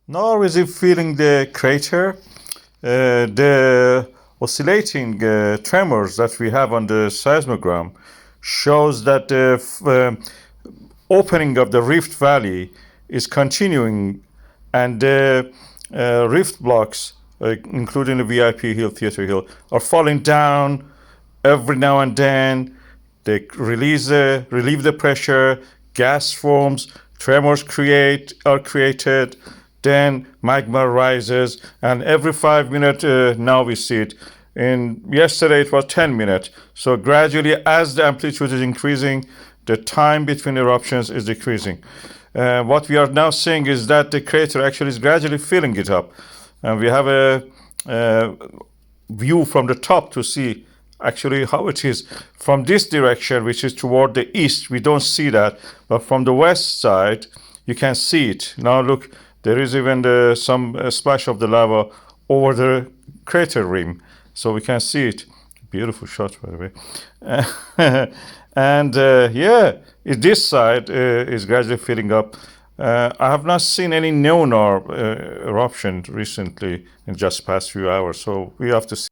Nor is it filling the crater. The oscillating tremors that we have on the seismogram shows that the opening of the rift valley is continuing, and the rift blocks, including the VIP hill, Theater Hill, are falling down every now and then. They relieve the pressure, gas forms, tremors are created, then magma rises, and every 5 minutes now we see it. Yesterday it was 10 minutes. So gradually, as the amplitude is increasing, the time between eruptions is decreasing. What we are now seeing is that the crater actually is gradually filling it up. And we have a view from the top to see actually how it is. From this direction, which is toward the east, we don't see that. But from the west side, you can see it. Now look, there is even some splash of the lava over the crater rim. So we can see it. Beautiful shot, by the way. And this side is gradually filling up. I have not seen any known eruption recently in just past few hours. So we have to see.